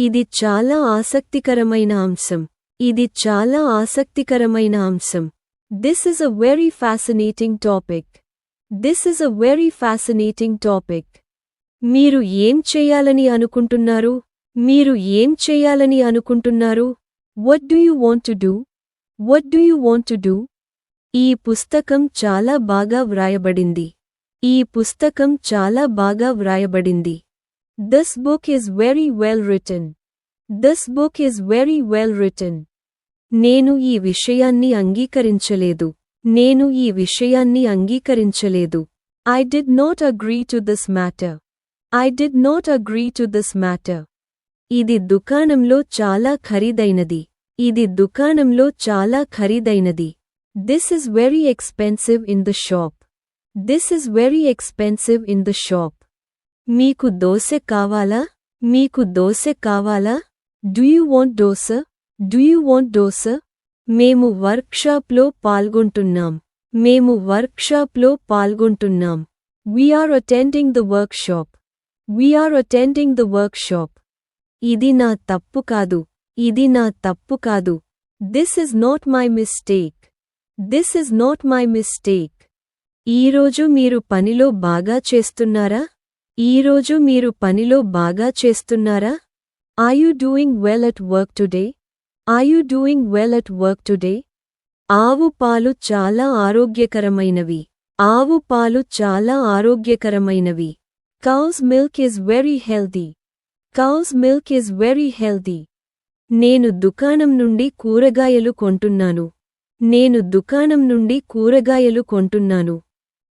ఇది చాలా ఆసక్తికరమైన అంశం. ఇది చాలా ఆసక్తికరమైన అంశం. This is a very fascinating topic. This is a very fascinating topic. మీరు ఏం చేయాలని అనుకుంటున్నారు? మీరు ఏం చేయాలని అనుకుంటున్నారు? What do you want to do? What do you want to do? ఈ పుస్తకం చాలా బాగా వ్రాయబడింది. ఈ పుస్తకం చాలా బాగా వ్రాయబడింది. This book is very well written. This book is very well written. నేను ఈ విషయాన్ని అంగీకరించలేదు. నేను ఈ విషయాన్ని అంగీకరించలేదు. I did not agree to this matter. I did not agree to this matter. ఇది దుకాణంలో చాలా ఖరీదైనది. ఇది దుకాణంలో చాలా ఖరీదైనది. This is very expensive in the shop. This is very expensive in the shop. మీకు దోసె కావాలా? మీకు దోసె కావాలా? Do you want dosa? Do you want dosa? మేము వర్క్షాప్లో పాల్గొంటున్నాం. మేము వర్క్షాప్లో పాల్గొంటున్నాం. We are attending the workshop. We are attending the workshop. ఇది నా తప్పు కాదు. ఇది నా తప్పు కాదు. This is not my mistake. This is not my mistake. ఈరోజు మీరు పనిలో బాగా చేస్తున్నారా? ఈరోజు మీరు పనిలో బాగా చేస్తున్నారా? Are you doing well at work today? Are you doing well at work today? ఆవు పాలు చాలా ఆరోగ్యకరమైనవి. ఆవు పాలు చాలా ఆరోగ్యకరమైనవి. Cow's milk is very healthy. Cow's milk is very healthy. నేను దుకాణం నుండి కూరగాయలు కొంటున్నాను. నేను దుకాణం నుండి కూరగాయలు కొంటున్నాను.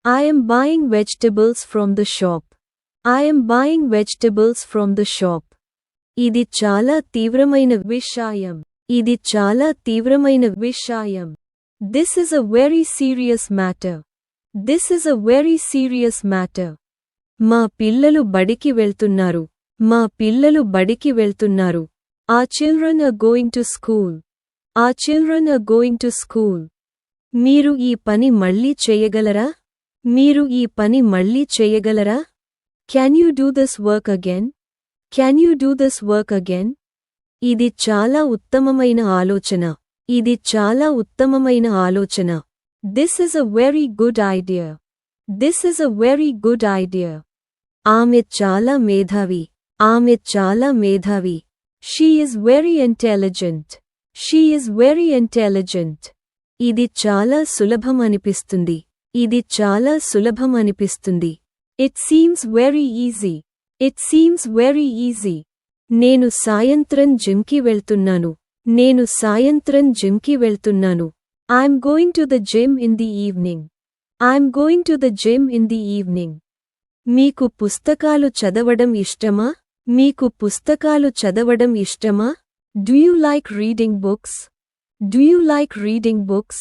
I am buying vegetables from the shop. I am buying vegetables from the shop. ఇది చాలా తీవ్రమైన విషయం. ఇది చాలా తీవ్రమైన విషయం. This is a very serious matter. This is a very serious matter. మా పిల్లలు బడికి వెళ్తున్నారు. మా పిల్లలు బడికి వెళ్తున్నారు. Our children are going to school. Our children are going to school. మీరు ఈ పని మళ్ళీ చేయగలరా? మీరు ఈ పని మళ్ళీ చేయగలరా? Can you do this work again? Can you do this work again? ఇది చాలా ఉత్తమమైన ఆలోచన. ఇది చాలా ఉత్తమమైన ఆలోచన. This is a very good idea. This is a very good idea. ఆమె చాలా మేధావి. ఆమె చాలా మేధావి. She is very intelligent. She is very intelligent. ఇది చాలా సులభం అనిపిస్తుంది. ఇది చాలా సులభం అనిపిస్తుంది. It seems very easy. It seems very easy. నేను సాయంత్రం జిమ్కి వెళ్తున్నాను. నేను సాయంత్రం జిమ్కి వెళ్తున్నాను. I'm going to the gym in the evening. I'm going to the gym in the evening. మీకు పుస్తకాలు చదవడం ఇష్టమా? మీకు పుస్తకాలు చదవడం ఇష్టమా? Do you like reading books? Do you like reading books?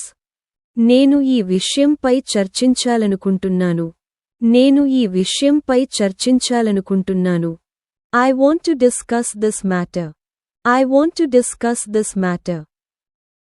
నేను ఈ విషయంపై చర్చించాలనుకుంటున్నాను. నేను ఈ విషయంపై చర్చించాలనుకుంటున్నాను. I want to discuss this matter. I want to discuss this matter.